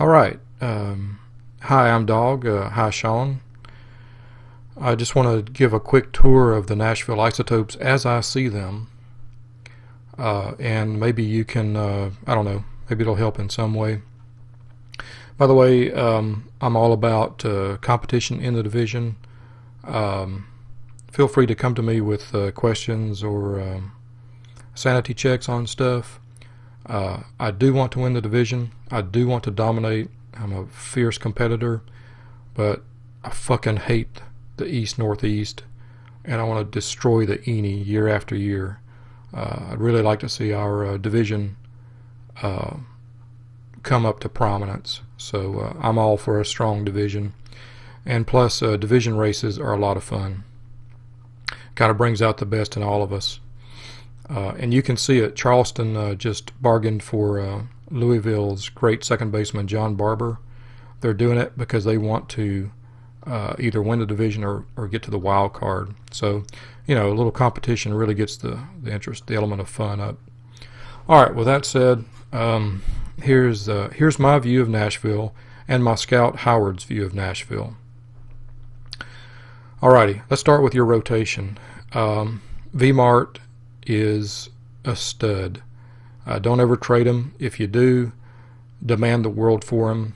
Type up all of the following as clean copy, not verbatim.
All right. Hi, I'm Dog. Hi, Schauwn. I just want to give a quick tour of the Nashville Isotopes as I see them. And maybe you can, I don't know, maybe it'll help in some way. By the way, I'm all about competition in the division. Feel free to come to me with questions or sanity checks on stuff. I do want to win the division. I do want to dominate. I'm a fierce competitor, but I fucking hate the East Northeast, and I want to destroy the ENE year after year. I'd really like to see our division come up to prominence. So I'm all for a strong division, and plus division races are a lot of fun. Kind of brings out the best in all of us. And you can see it. Charleston just bargained for Louisville's great second baseman John Barber. They're doing it because they want to either win the division or get to the wild card. So, you know, a little competition really gets the interest, the element of fun up. All right, with that said, here's my view of Nashville and my scout Howard's view of Nashville. Alrighty, let's start with your rotation. V-Mart is a stud. Don't ever trade him. If you do, demand the world for him.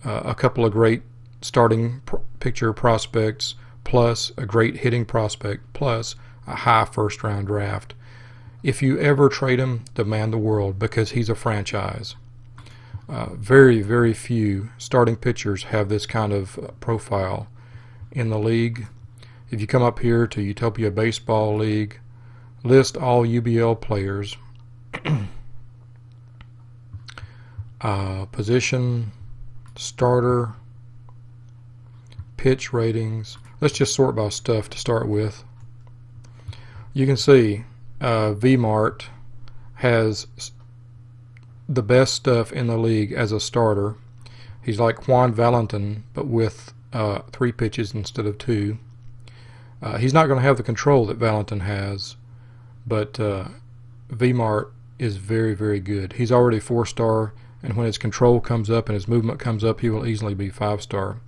A couple of great starting pitcher prospects, plus a great hitting prospect, plus a high first round draft. If you ever trade him, demand the world, because he's a franchise. Very, very few starting pitchers have this kind of profile in the league. If you come up here to Utopia Baseball League, list all UBL players, position, starter, pitch ratings. Let's just sort by stuff to start with. You can see V-Mart has the best stuff in the league as a starter. He's like Juan Valentin, but with 3 pitches instead of 2. He's not going to have the control that Valentin has, but V-Mart is very, very good. He's already 4-star, and when his control comes up and his movement comes up, he will easily be 5-star.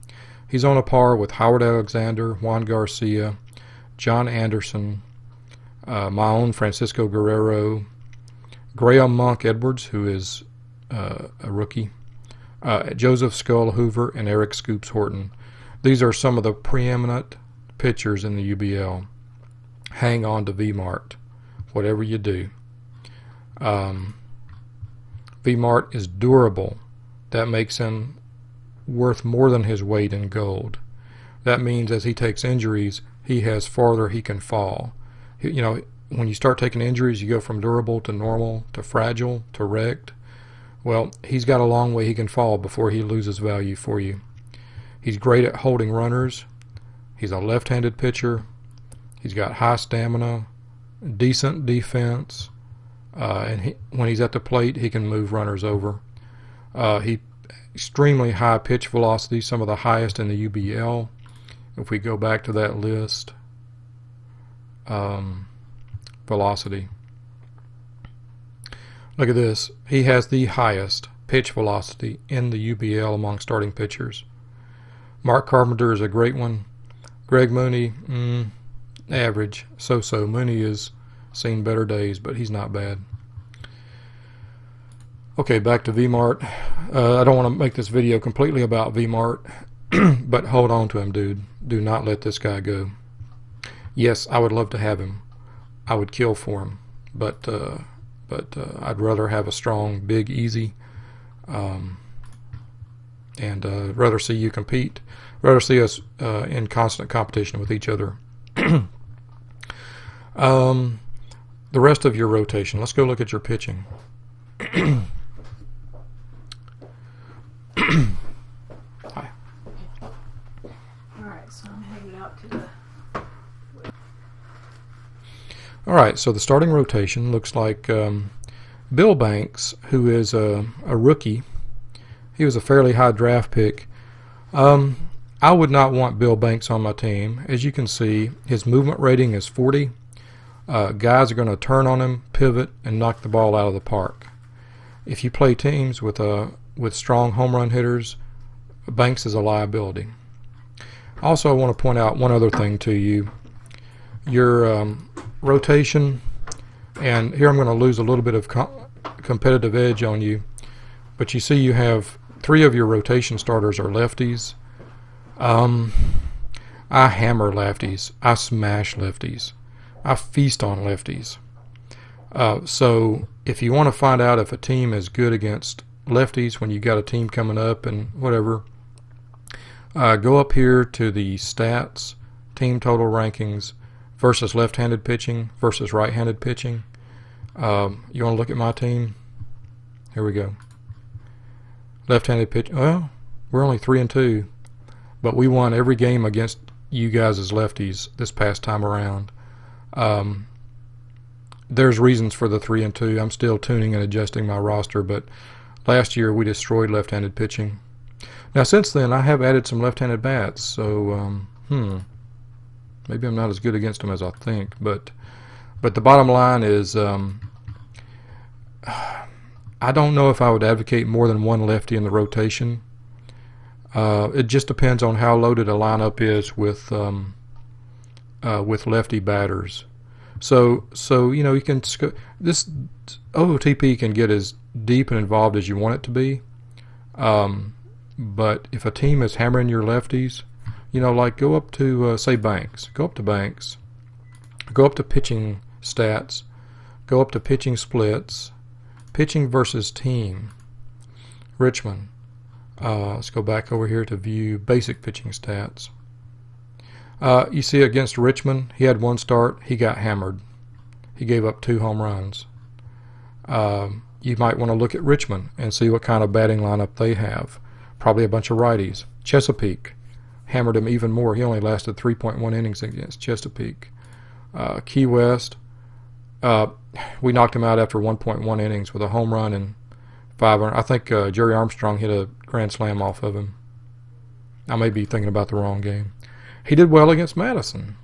He's on a par with Howard Alexander, Juan Garcia, John Anderson, my own Francisco Guerrero, Graham Monk Edwards, who is a rookie, Joseph Skull Hoover, and Eric Scoops Horton. These are some of the preeminent pitchers in the UBL. Hang on to V-Mart, whatever you do. V-Mart is durable. That makes him worth more than his weight in gold. That means as he takes injuries, he has farther he can fall. You know, when you start taking injuries, you go from durable to normal to fragile to wrecked. Well, he's got a long way he can fall before he loses value for you. He's great at holding runners. He's a left-handed pitcher. He's got high stamina, decent defense, and when he's at the plate, he can move runners over. He extremely high pitch velocity, some of the highest in the UBL. If we go back to that list, velocity. Look at this. He has the highest pitch velocity in the UBL among starting pitchers. Mark Carpenter is a great one. Greg Mooney, average, so-so. Mooney has seen better days, but he's not bad. Okay, back to V-Mart. I don't want to make this video completely about V-Mart, but hold on to him, dude. Do not let this guy go. Yes, I would love to have him. I would kill for him, but I'd rather have a strong, big, easy, and rather see you compete. Rather see us in constant competition with each other. The rest of your rotation. Let's go look at your pitching. Hi. Alright, so I'm headed out to the... Alright, so the starting rotation looks like Bill Banks, who is a rookie. He was a fairly high draft pick. I would not want Bill Banks on my team. As you can see, his movement rating is 40. Guys are going to turn on him, pivot, and knock the ball out of the park. If you play teams with with strong home run hitters, Banks is a liability. Also, I want to point out one other thing to you. Your rotation, and here I'm going to lose a little bit of competitive edge on you, but you see you have 3 of your rotation starters are lefties. I hammer lefties. I smash lefties. I feast on lefties. So if you want to find out if a team is good against lefties when you got a team coming up and whatever, go up here to the stats, team total rankings versus left-handed pitching versus right-handed pitching. You want to look at my team? Here we go. Left-handed pitch. Well, we're only 3-2, but we won every game against you guys as lefties this past time around. There's reasons for the 3-2. I'm still tuning and adjusting my roster, but last year we destroyed left-handed pitching. Now since then I have added some left-handed bats, so maybe I'm not as good against them as I think. But the bottom line is, I don't know if I would advocate more than one lefty in the rotation. It just depends on how loaded a lineup is with lefty batters. So you know, you can this OOTP can get as deep and involved as you want it to be. But if a team is hammering your lefties, you know, like go up to say Banks, go up to Banks, go up to pitching stats, go up to pitching splits, pitching versus team, Richmond. Let's go back over here to view basic pitching stats. You see against Richmond, he had 1 start. He got hammered. He gave up 2 home runs. You might want to look at Richmond and see what kind of batting lineup they have. Probably a bunch of righties. Chesapeake hammered him even more. He only lasted 3.1 innings against Chesapeake. Key West, we knocked him out after 1.1 innings with a home run and 5 earned. I think Jerry Armstrong hit a grand slam off of him. I may be thinking about the wrong game. He did well against Madison.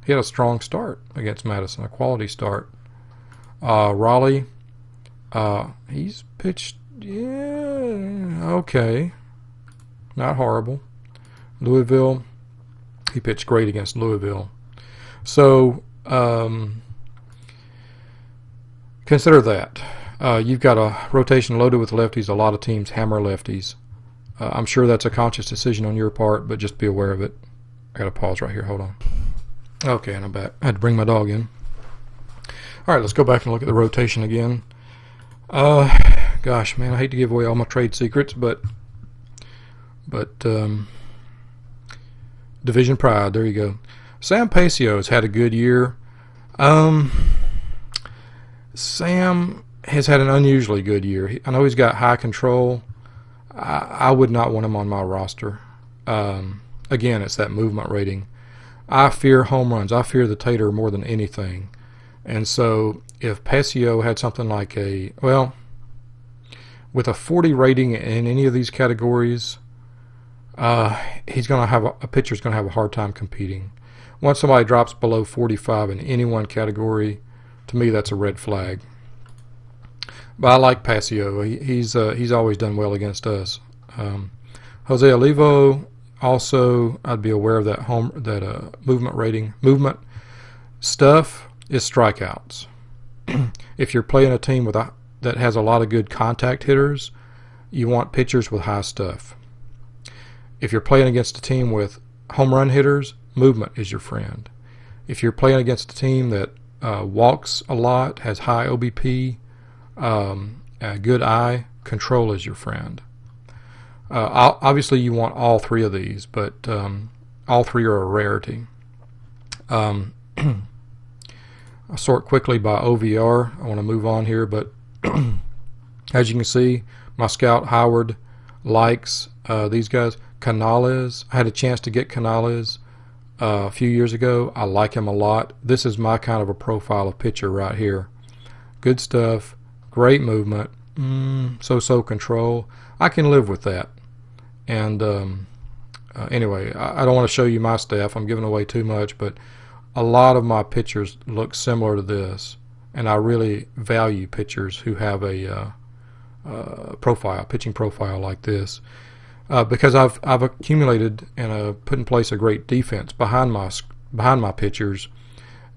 He had a strong start against Madison, a quality start. Raleigh, he's pitched, okay, not horrible. Louisville, he pitched great against Louisville. So consider that. You've got a rotation loaded with lefties. A lot of teams hammer lefties. I'm sure that's a conscious decision on your part, but just be aware of it. I got to pause right here. Hold on. Okay, and I'm back. I had to bring my dog in. All right, let's go back and look at the rotation again. Gosh, man, I hate to give away all my trade secrets, but division pride. There you go. Sam Paceo's had a good year. Sam has had an unusually good year. I know he's got high control. I would not want him on my roster. Again, it's that movement rating. I fear home runs. I fear the tater more than anything. And so if Paseo had something like with a 40 rating in any of these categories, he's going to have a pitcher's going to have a hard time competing. Once somebody drops below 45 in any one category, to me that's a red flag. But I like Paseo. He's always done well against us. Jose Olivo, also, I'd be aware of that movement rating. Movement stuff is strikeouts. If you're playing a team that has a lot of good contact hitters, you want pitchers with high stuff. If you're playing against a team with home run hitters, movement is your friend. If you're playing against a team that walks a lot, has high OBP, a good eye, control is your friend. Obviously, you want all 3 of these, but all 3 are a rarity. I'll sort quickly by OVR. I want to move on here, but as you can see, my scout Howard likes these guys. Canales, I had a chance to get Canales a few years ago. I like him a lot. This is my kind of a profile of pitcher right here. Good stuff, great movement, so control. I can live with that. And anyway, I don't want to show you my staff. I'm giving away too much, but a lot of my pitchers look similar to this, and I really value pitchers who have a pitching profile like this, because I've accumulated and put in place a great defense behind my pitchers,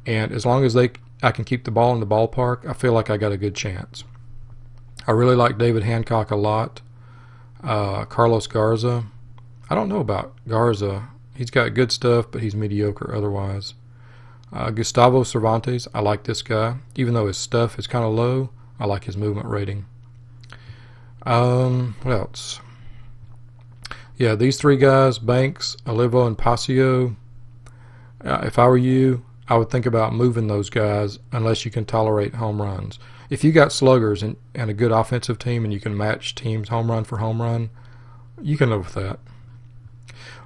and as long as I can keep the ball in the ballpark, I feel like I got a good chance. I really like David Hancock a lot. Carlos Garza, I don't know about Garza. He's got good stuff, but he's mediocre otherwise. Gustavo Cervantes, I like this guy. Even though his stuff is kind of low, I like his movement rating. What else? Yeah, these three guys, Banks, Olivo, and Pasio, if I were you, I would think about moving those guys unless you can tolerate home runs. If you got sluggers and a good offensive team and you can match teams home run for home run, you can live with that.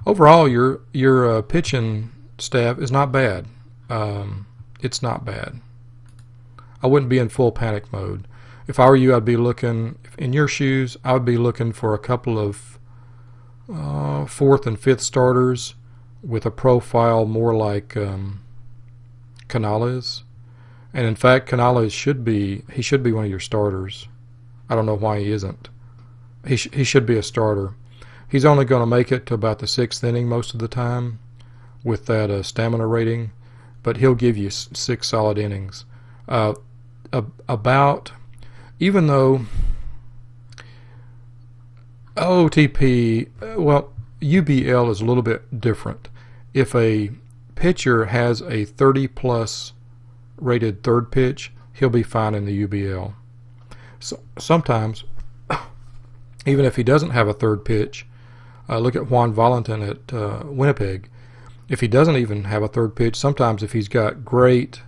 Overall, your pitching staff is not bad. It's not bad. I wouldn't be in full panic mode. If I were you, I'd be looking, in your shoes, I would be looking for a couple of fourth and fifth starters with a profile more like Canales. And in fact, Canales should be one of your starters. I don't know why he isn't. He should be a starter. He's only going to make it to about the sixth inning most of the time with that stamina rating, but he'll give you 6 solid innings. Even though OTP, UBL is a little bit different. If a pitcher has a 30-plus rated third pitch, he'll be fine in the UBL. So sometimes, even if he doesn't have a third pitch, look at Juan Valentin at Winnipeg. If he doesn't even have a third pitch, sometimes if he's got great,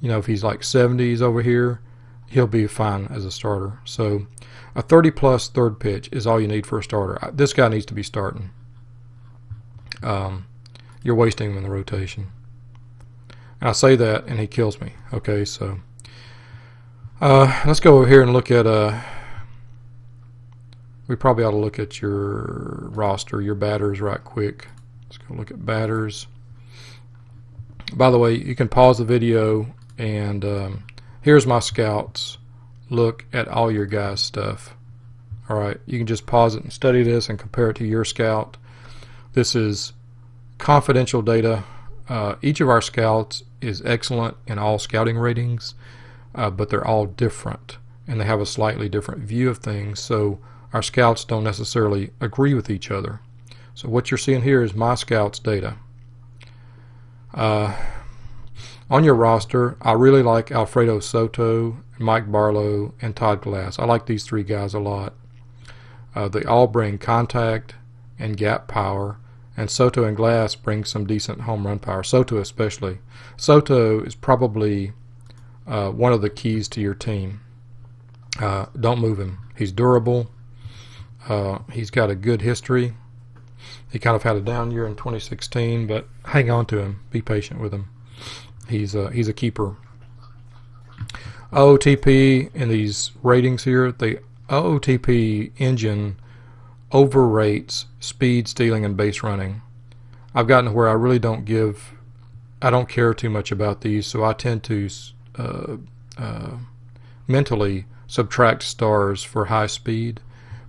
if he's like 70s over here, he'll be fine as a starter. So a 30-plus third pitch is all you need for a starter. This guy needs to be starting. You're wasting him in the rotation. And I say that, and he kills me. Okay, so let's go over here and look at we probably ought to look at your roster, your batters right quick. Let's go look at batters. By the way, you can pause the video, and here's my scouts. Look at all your guys' stuff. All right, you can just pause it and study this and compare it to your scout. This is confidential data. Each of our scouts is excellent in all scouting ratings, but they're all different, and they have a slightly different view of things, so our scouts don't necessarily agree with each other. So what you're seeing here is my scouts' data. On your roster, I really like Alfredo Soto, Mike Barlow, and Todd Glass. I like these 3 guys a lot. They all bring contact and gap power, and Soto and Glass bring some decent home run power. Soto especially. Soto is probably one of the keys to your team. Don't move him. He's durable. He's got a good history. He kind of had a down year in 2016, but hang on to him. Be patient with him. He's a keeper. OOTP in these ratings here, the OOTP engine overrates speed, stealing, and base running. I've gotten to where I really don't care too much about these, so I tend to mentally subtract stars for high speed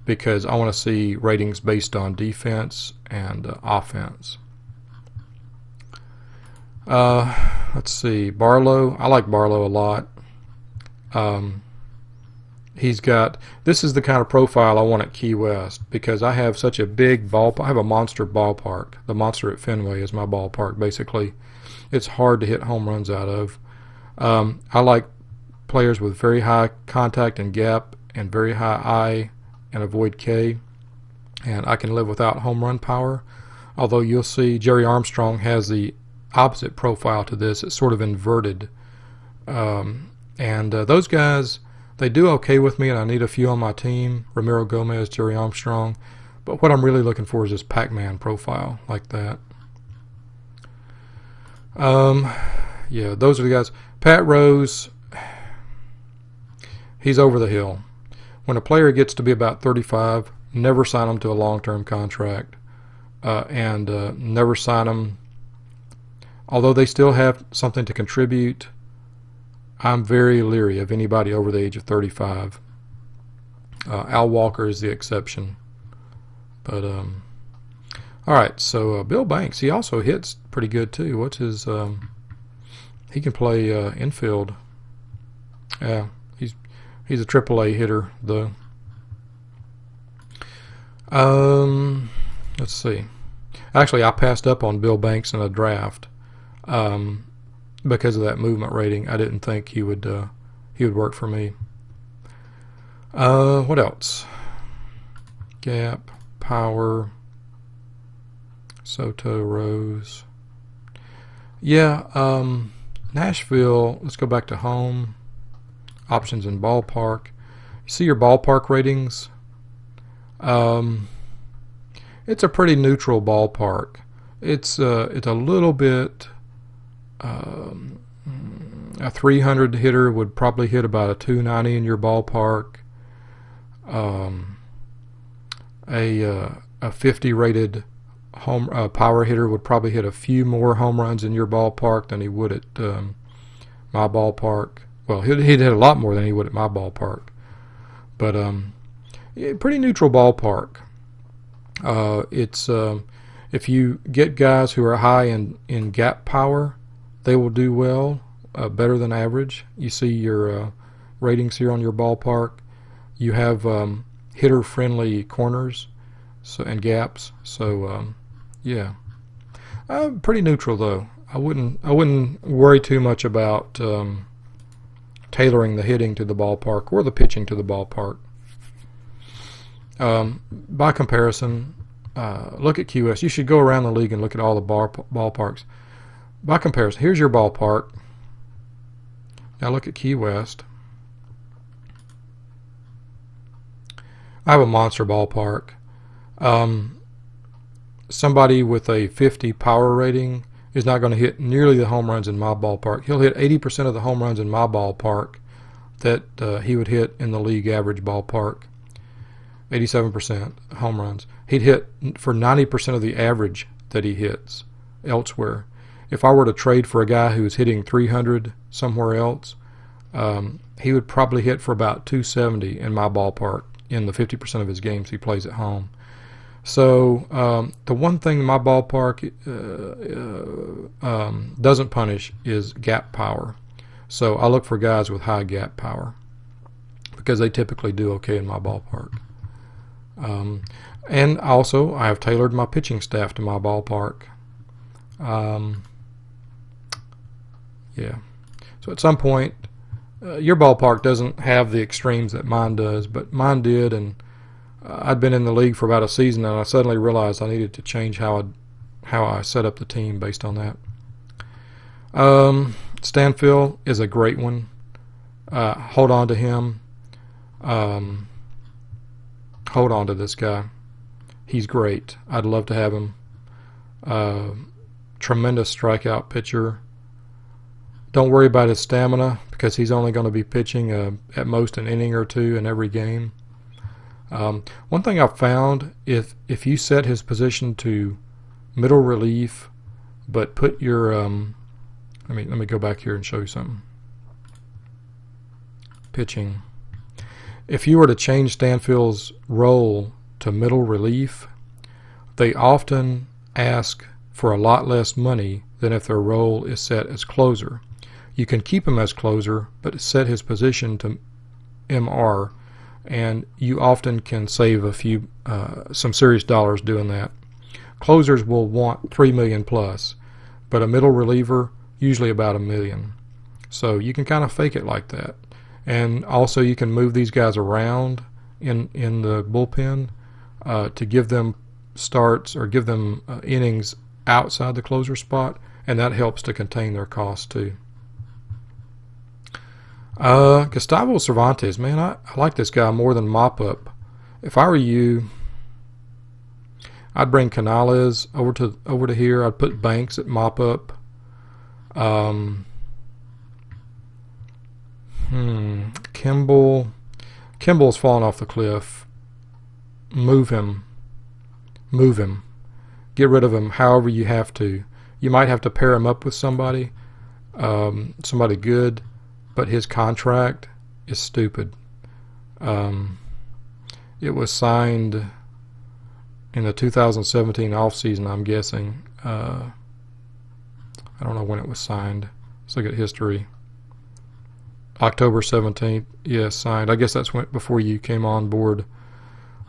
because I want to see ratings based on defense and offense. Let's see, Barlow. I like Barlow a lot. This is the kind of profile I want at Key West because I have such a big ballpark. I have a monster ballpark. The monster at Fenway is my ballpark, basically. It's hard to hit home runs out of. I like players with very high contact and gap and very high I and avoid K, and I can live without home run power. Although you'll see Jerry Armstrong has the opposite profile to this. It's sort of inverted. Those guys, they do okay with me, and I need a few on my team. Ramiro Gomez, Jerry Armstrong. But what I'm really looking for is this Pac-Man profile like that. Yeah, those are the guys. Pat Rose, he's over the hill. When a player gets to be about 35, never sign them to a long-term contract. Never sign them. Although they still have something to contribute, I'm very leery of anybody over the age of 35. Al Walker is the exception. But all right, so Bill Banks, he also hits pretty good too. What's his? He can play infield. Yeah, he's a AAA hitter though. Let's see. Actually, I passed up on Bill Banks in a draft because of that movement rating. I didn't think he would work for me. What else? Gap, power, Soto, Rose. Yeah, Nashville. Let's go back to home. Options in ballpark. You see your ballpark ratings. It's a pretty neutral ballpark. It's a little bit. A 300 hitter would probably hit about a 290 in your ballpark. A 50 rated power hitter would probably hit a few more home runs in your ballpark than he would at my ballpark. Well, he'd hit a lot more than he would at my ballpark. But pretty neutral ballpark. It's if you get guys who are high in gap power, they will do well, better than average. You see your ratings here on your ballpark. You have hitter-friendly corners, and gaps. So yeah, pretty neutral though. I wouldn't worry too much about tailoring the hitting to the ballpark or the pitching to the ballpark. By comparison, look at QS. You should go around the league and look at all the ballparks. By comparison, here's your ballpark. Now look at Key West. I have a monster ballpark. Somebody with a 50 power rating is not going to hit nearly the home runs in my ballpark. He'll hit 80% of the home runs in my ballpark that he would hit in the league average ballpark. 87% home runs. He'd hit for 90% of the average that he hits elsewhere. If I were to trade for a guy who's hitting 300 somewhere else, he would probably hit for about 270 in my ballpark in the 50% of his games he plays at home. So the one thing my ballpark doesn't punish is gap power. So I look for guys with high gap power because they typically do okay in my ballpark. And also, I have tailored my pitching staff to my ballpark. Yeah. So at some point, your ballpark doesn't have the extremes that mine does, but mine did, and I'd been in the league for about a season, and I suddenly realized I needed to change how I set up the team based on that. Stanfield is a great one. Hold on to him. Hold on to this guy. He's great. I'd love to have him. Tremendous strikeout pitcher. Don't worry about his stamina because he's only going to be pitching at most an inning or two in every game. One thing I've found, if you set his position to middle relief, but put your let me go back here and show you something. Pitching. If you were to change Stanfield's role to middle relief, they often ask for a lot less money than if their role is set as closer. You can keep him as closer, but set his position to MR, and you often can save some serious dollars doing that. Closers will want $3 million plus, but a middle reliever usually about $1 million. So you can kind of fake it like that. And also you can move these guys around in the bullpen to give them starts or give them innings outside the closer spot, and that helps to contain their costs too. Gustavo Cervantes, man, I like this guy more than Mop-Up. If I were you, I'd bring Canales over to here. I'd put Banks at Mop-Up. Kimball's fallen off the cliff. Move him. Get rid of him however you have to. You might have to pair him up with somebody good, but his contract is stupid. It was signed in the 2017 offseason, I'm guessing. I don't know when it was signed. Let's look at history. October 17th, yes, signed. I guess that's when, before you came on board,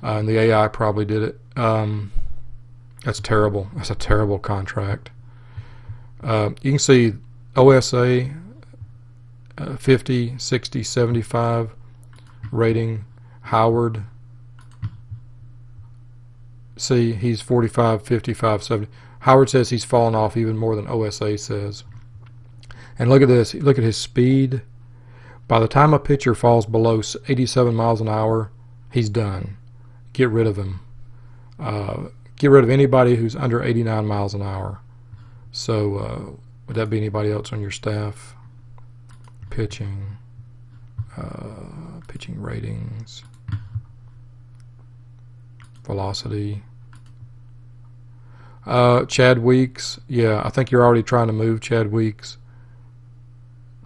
and the AI probably did it. That's terrible. That's a terrible contract. You can see OSA 50, 60, 75 rating. Howard, see, he's 45, 55, 70. Howard says he's fallen off even more than OSA says. And look at this. Look at his speed. By the time a pitcher falls below 87 miles an hour, he's done. Get rid of him. Get rid of anybody who's under 89 miles an hour. So would that be anybody else on your staff? Pitching. Pitching ratings. Velocity. Chad Weeks. Yeah, I think you're already trying to move Chad Weeks.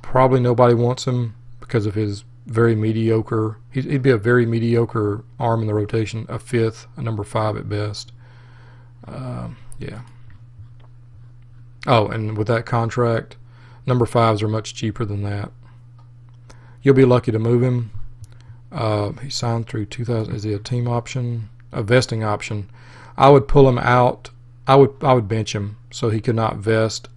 Probably nobody wants him because of his very mediocre. He'd be a very mediocre arm in the rotation, a fifth, a number 5 at best. Yeah. Oh, and with that contract, number 5s are much cheaper than that. You'll be lucky to move him. He signed through 2000. Is he a team option? A vesting option. I would pull him out. I would bench him so he could not vest.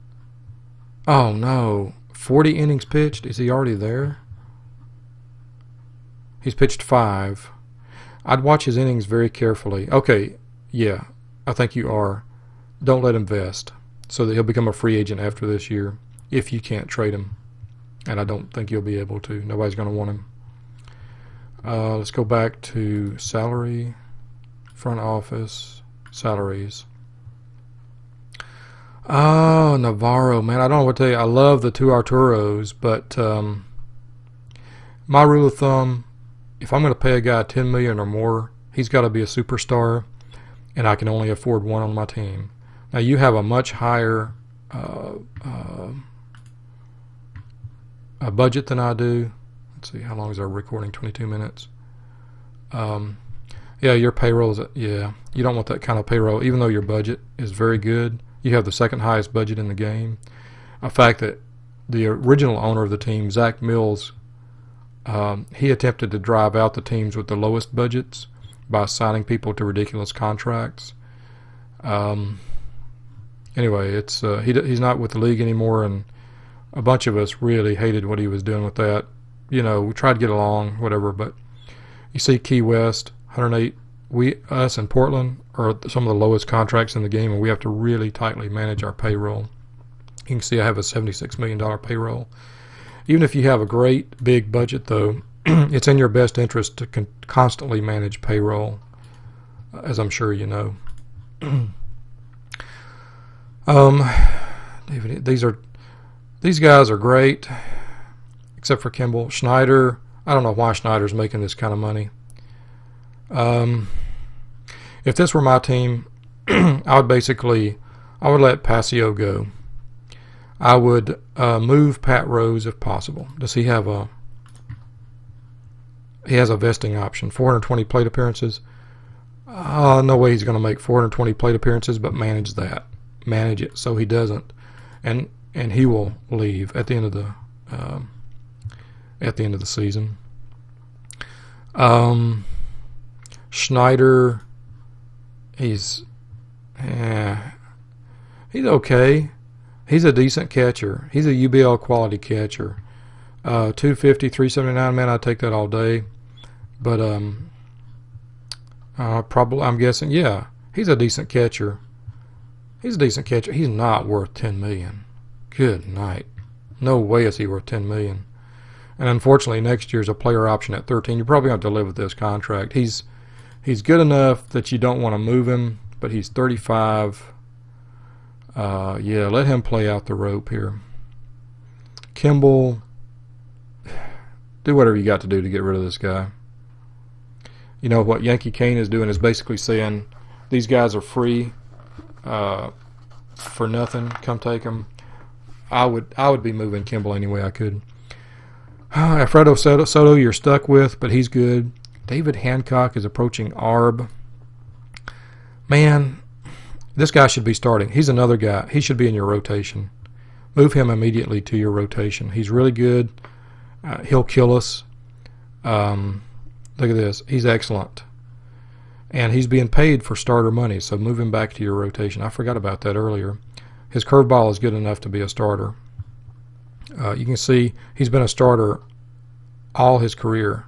Oh no. 40 innings pitched. Is he already there? He's pitched 5. I'd watch his innings very carefully. Okay, yeah, I think you are. Don't let him vest so that he'll become a free agent after this year if you can't trade him. And I don't think you'll be able to. Nobody's going to want him. Let's go back to salary, front office, salaries. Oh, Navarro, man, I don't know what to tell you. I love the 2 Arturos, but my rule of thumb, if I'm going to pay a guy $10 million or more, he's got to be a superstar, and I can only afford one on my team. Now, you have a much higher a budget than I do. Let's see, how long is our recording? 22 minutes. Yeah, your payroll is, yeah, you don't want that kind of payroll, even though your budget is very good. You have the second highest budget in the game. A fact that the original owner of the team, Zach Mills, he attempted to drive out the teams with the lowest budgets by signing people to ridiculous contracts. Anyway, it's he's not with the league anymore, and a bunch of us really hated what he was doing with that. You know, we tried to get along, whatever, but you see Key West, 108. Us in Portland are some of the lowest contracts in the game, and we have to really tightly manage our payroll. You can see I have a $76 million payroll. Even if you have a great big budget, though, it's in your best interest to constantly manage payroll, as I'm sure you know. These guys are great, except for Kimball. Schneider, I don't know why Schneider's making this kind of money. If this were my team, I would let Pasio go. I would move Pat Rose if possible. Does he have he has a vesting option, 420 plate appearances. No way he's going to make 420 plate appearances, but manage that. Manage it so he doesn't. And he will leave at the end of the season. Schneider, he's okay. He's a decent catcher. He's a UBL quality catcher. 250, 379, man, I'd take that all day. But probably, I'm guessing, yeah, he's a decent catcher. He's not worth $10 million. Good night. No way is he worth $10 million. And unfortunately, next year's a player option at 13. You're probably going to have to live with this contract. He's good enough that you don't want to move him, but he's 35. Yeah, let him play out the rope here. Kimball, do whatever you got to do to get rid of this guy. You know, what Yankee Kane is doing is basically saying, these guys are free for nothing. Come take them. I would be moving Kimball any way I could. Alfredo Soto you're stuck with, but he's good. David Hancock is approaching ARB. Man, this guy should be starting. He's another guy. He should be in your rotation. Move him immediately to your rotation. He's really good. He'll kill us. Look at this. He's excellent. And he's being paid for starter money, so move him back to your rotation. I forgot about that earlier. His curveball is good enough to be a starter. You can see he's been a starter all his career.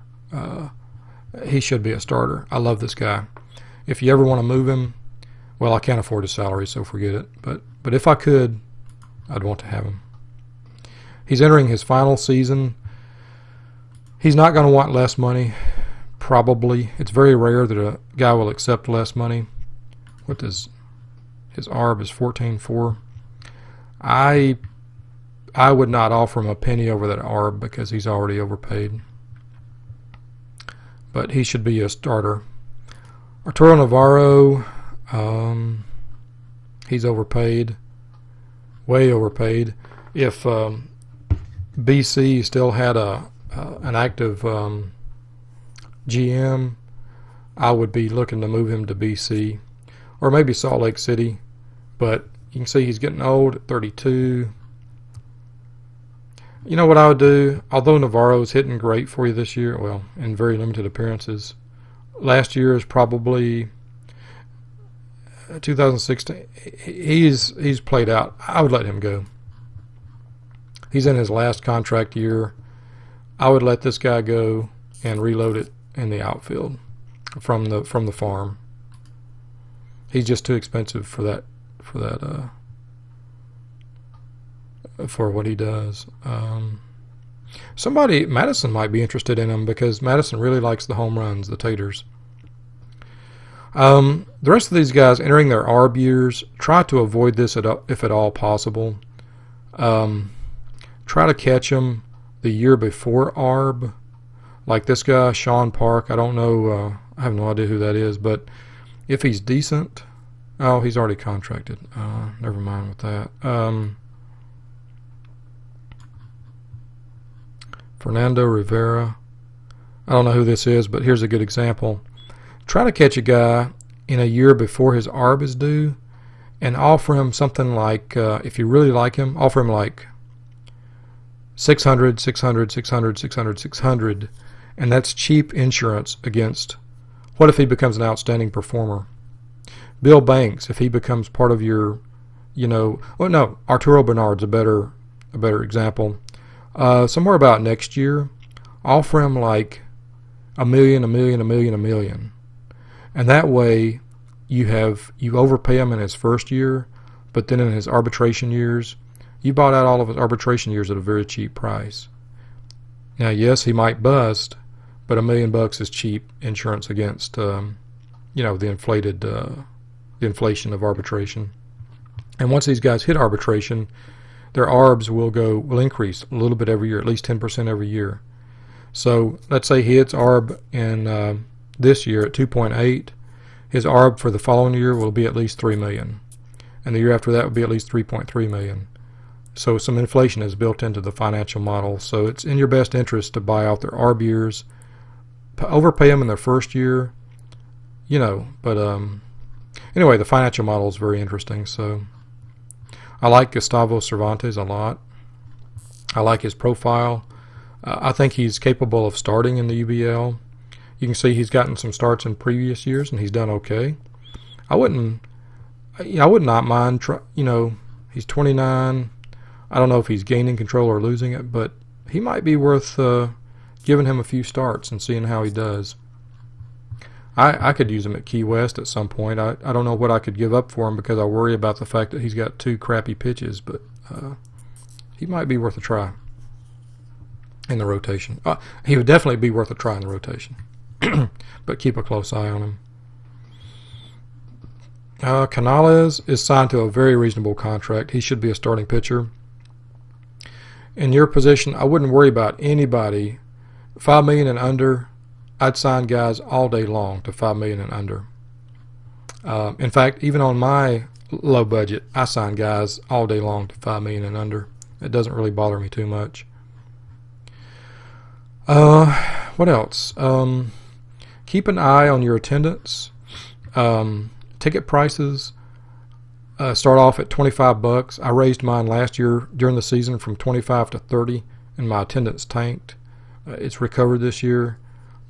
He should be a starter. I love this guy. If you ever want to move him, well, I can't afford his salary, so forget it. But if I could, I'd want to have him. He's entering his final season. He's not going to want less money, probably. It's very rare that a guy will accept less money. What does his ARB is 14.4. I would not offer him a penny over that ARB because he's already overpaid. But he should be a starter. Arturo Navarro, he's overpaid, way overpaid. If BC still had an active GM, I would be looking to move him to BC or maybe Salt Lake City. But you can see he's getting old at 32. You know what I would do? Although Navarro's hitting great for you this year, well, in very limited appearances, last year is probably 2016. He's played out. I would let him go. He's in his last contract year. I would let this guy go and reload it in the outfield from the farm. He's just too expensive for that for what he does. Madison might be interested in him because Madison really likes the home runs, the taters. The rest of these guys entering their ARB years, try to avoid this if at all possible. Try to catch them the year before ARB. Like this guy, Schauwn Park. I don't know. I have no idea who that is, but if he's decent, oh, he's already contracted. Never mind with that. Fernando Rivera. I don't know who this is, but here's a good example. Try to catch a guy in a year before his ARB is due and offer him something like, if you really like him, offer him like 600, 600, 600, 600, 600, and that's cheap insurance against what if he becomes an outstanding performer. Bill Banks, if he becomes part of your, Arturo Bernard's a better example. Somewhere about next year, offer him like $1 million, $1 million, $1 million, $1 million. And that way you overpay him in his first year, but then in his arbitration years, you bought out all of his arbitration years at a very cheap price. Now, yes, he might bust, but $1 million is cheap insurance against, the inflation of arbitration. And once these guys hit arbitration, their ARBs will increase a little bit every year, at least 10% every year. So let's say he hits ARB in this year at 2.8. His ARB for the following year will be at least $3 million, and the year after that will be at least $3.3 million. So some inflation is built into the financial model. So it's in your best interest to buy out their ARB years, overpay them in their first year, But anyway, the financial model is very interesting. So I like Gustavo Cervantes a lot. I like his profile. I think he's capable of starting in the UBL. You can see he's gotten some starts in previous years, and he's done okay. I would not mind. He's 29. I don't know if he's gaining control or losing it, but he might be worth giving him a few starts and seeing how he does. I could use him at Key West at some point. I don't know what I could give up for him because I worry about the fact that he's got 2 crappy pitches, but he might be worth a try in the rotation. He would definitely be worth a try in the rotation, but keep a close eye on him. Canales is signed to a very reasonable contract. He should be a starting pitcher. In your position, I wouldn't worry about anybody. $5 million and under, I'd sign guys all day long to $5 million and under. In fact, even on my low budget, I sign guys all day long to $5 million and under. It doesn't really bother me too much. What else? keep an eye on your attendance. Ticket prices start off at $25. I raised mine last year during the season from 25 to 30, and my attendance tanked. It's recovered this year,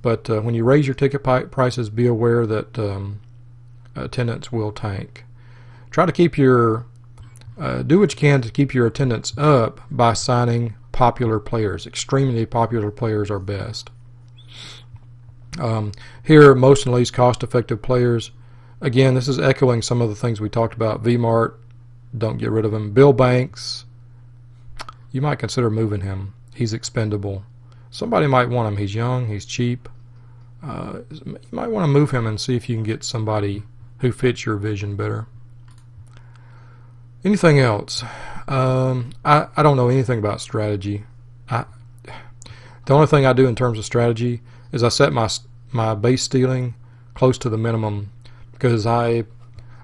but when you raise your ticket prices, be aware that attendance will tank. Try to keep your do what you can to keep your attendance up by signing popular players. Extremely popular players are best. Here, most and least cost-effective players. Again, this is echoing some of the things we talked about. V-Mart, don't get rid of him. Bill Banks, you might consider moving him. He's expendable. Somebody might want him. He's young. He's cheap. You might want to move him and see if you can get somebody who fits your vision better. Anything else? I don't know anything about strategy. The only thing I do in terms of strategy is I set my base stealing close to the minimum, because I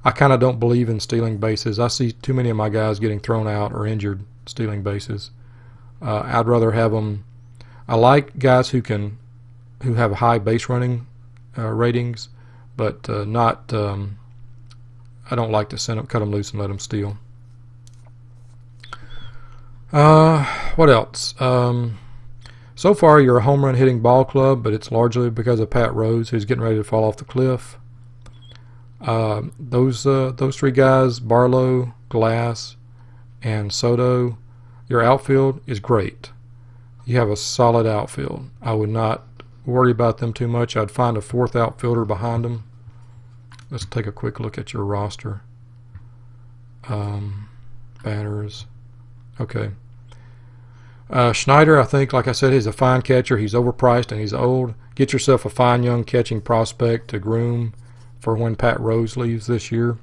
kind of don't believe in stealing bases. I see too many of my guys getting thrown out or injured stealing bases. I'd rather have them. I like guys who have high base running ratings, but not. I don't like to cut them loose and let them steal. What else? So far, you're a home run hitting ball club, but it's largely because of Pat Rose, who's getting ready to fall off the cliff. Those three guys, Barlow, Glass, and Soto, your outfield is great. You have a solid outfield. I would not worry about them too much. I'd find a fourth outfielder behind them. Let's take a quick look at your roster. Batters. Okay. Schneider, I think, like I said, he's a fine catcher. He's overpriced and he's old. Get yourself a fine young catching prospect to groom for when Pat Rose leaves this year.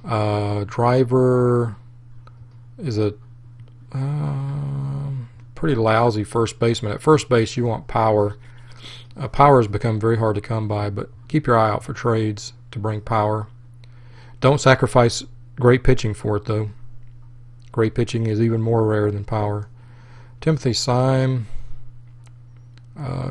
Driver is a pretty lousy first baseman. At first base, you want power. Power has become very hard to come by, but keep your eye out for trades to bring power. Don't sacrifice great pitching for it, though. Great pitching is even more rare than power. Timothy Syme,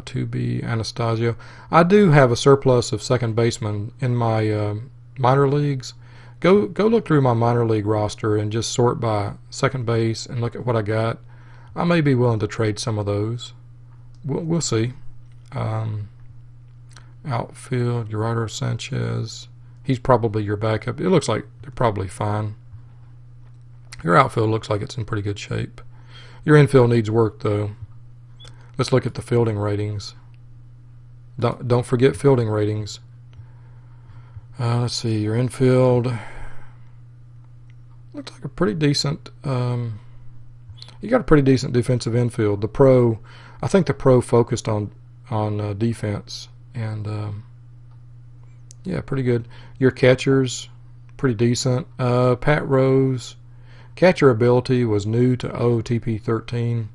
to be Anastasio. I do have a surplus of second basemen in my minor leagues. Go look through my minor league roster and just sort by second base and look at what I got. I may be willing to trade some of those. We'll see. Outfield, Gerardo Sanchez. He's probably your backup. It looks like they're probably fine. Your outfield looks like it's in pretty good shape. Your infield needs work, though. Let's look at the fielding ratings. Don't forget fielding ratings. Let's see. Your infield looks like a pretty decent. You got a pretty decent defensive infield. I think the pro focused on defense, and yeah, pretty good. Your catchers, pretty decent. Pat Rose. Catcher ability was new to OOTP 13,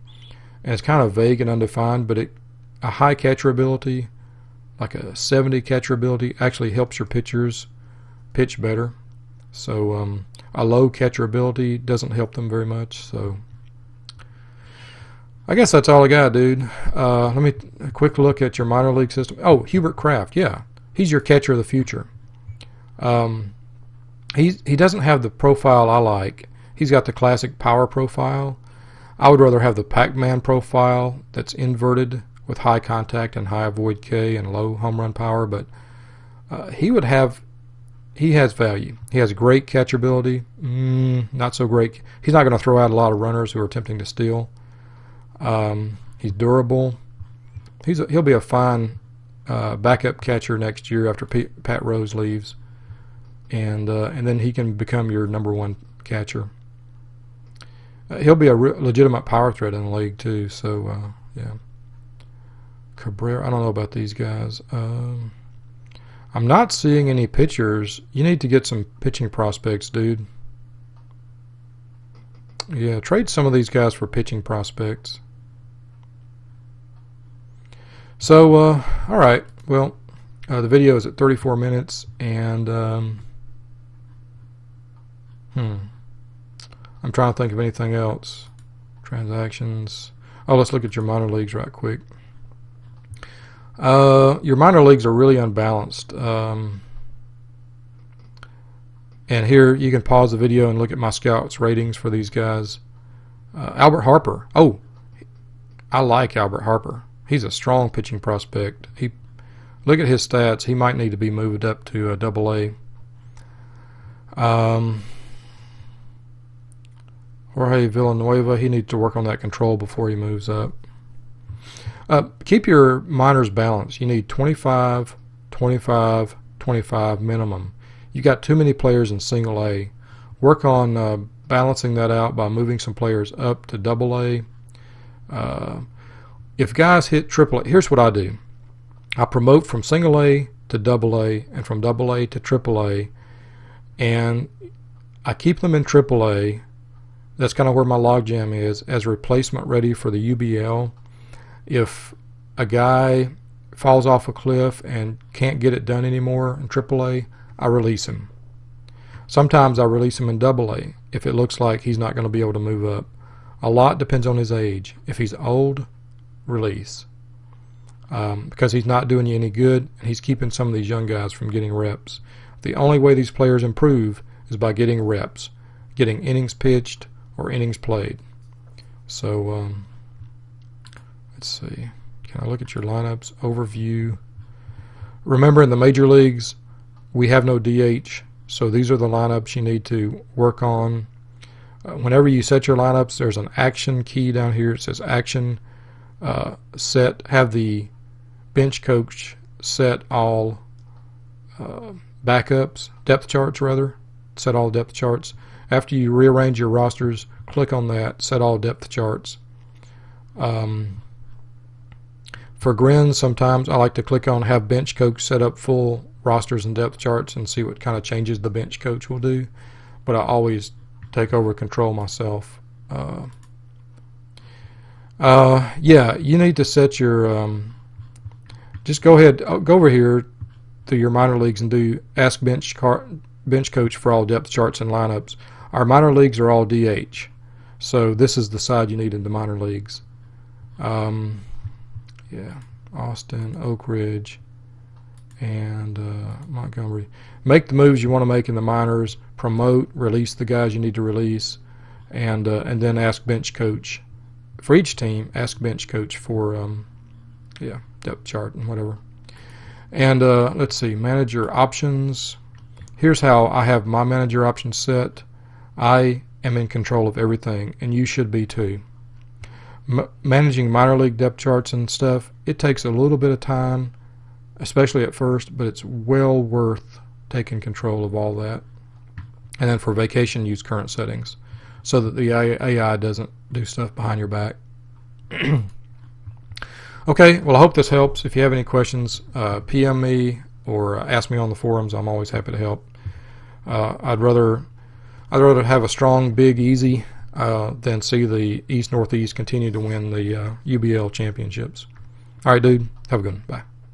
and it's kind of vague and undefined, but a high catcher ability, like a 70 catcher ability, actually helps your pitchers pitch better. So a low catcher ability doesn't help them very much. So I guess that's all I got, dude. Let me a quick look at your minor league system. Oh, Hubert Kraft, yeah. He's your catcher of the future. He doesn't have the profile I like. He's got the classic power profile. I would rather have the Pac-Man profile that's inverted with high contact and high avoid K and low home run power, but he has value. He has great catchability. Not so great. He's not going to throw out a lot of runners who are attempting to steal. He's durable. He'll be a fine backup catcher next year after Pat Rose leaves, and then he can become your number one catcher. He'll be a legitimate power threat in the league too. So yeah. Cabrera, I don't know about these guys. I'm not seeing any pitchers. You need to get some pitching prospects, dude. Yeah, trade some of these guys for pitching prospects. So, all right. Well, the video is at 34 minutes, and I'm trying to think of anything else. Transactions. Oh, let's look at your minor leagues right quick. Your minor leagues are really unbalanced. And here you can pause the video and look at my scouts ratings for these guys. Albert Harper. Oh, I like Albert Harper. He's a strong pitching prospect. Look at his stats. He might need to be moved up to a AA. Jorge Villanueva, he needs to work on that control before he moves up. Keep your minors balanced. You need 25, 25, 25 minimum. You got too many players in single A. Work on balancing that out by moving some players up to AA. If guys hit AAA, here's what I do. I promote from single A to AA and from AA to AAA, and I keep them in AAA. That's kind of where my logjam is, as replacement ready for the UBL. If a guy falls off a cliff and can't get it done anymore in AAA, I release him. Sometimes I release him in AA if it looks like he's not going to be able to move up. A lot depends on his age. If he's old, release. Because he's not doing you any good, and he's keeping some of these young guys from getting reps. The only way these players improve is by getting reps, getting innings pitched or innings played. So, let's see. Can I look at your lineups? Overview. Remember, in the major leagues, we have no DH, so these are the lineups you need to work on. Whenever you set your lineups, there's an action key down here. It says action. Set. Have the bench coach set all backups, depth charts rather. Set all depth charts. After you rearrange your rosters, click on that. Set all depth charts. For grins, sometimes I like to click on have bench coach set up full rosters and depth charts and see what kind of changes the bench coach will do. But I always take over control myself. Yeah, you need to set your just go ahead, go over here to your minor leagues and do ask bench coach for all depth charts and lineups. Our minor leagues are all DH, so this is the side you need in the minor leagues. Yeah, Austin, Oak Ridge, and Montgomery. Make the moves you want to make in the minors. Promote, release the guys you need to release, and then ask bench coach for each team. Ask bench coach for depth chart and whatever. And let's see, manager options. Here's how I have my manager options set. I am in control of everything, and you should be too. Managing minor league depth charts and stuff, it takes a little bit of time, especially at first, but it's well worth taking control of all that. And then for vacation, use current settings so that the AI doesn't do stuff behind your back. Okay, well, I hope this helps. If you have any questions, PM me or ask me on the forums. I'm always happy to help. I'd rather have a strong, big, easy than see the East Northeast continue to win the UBL championships. All right, dude. Have a good one. Bye.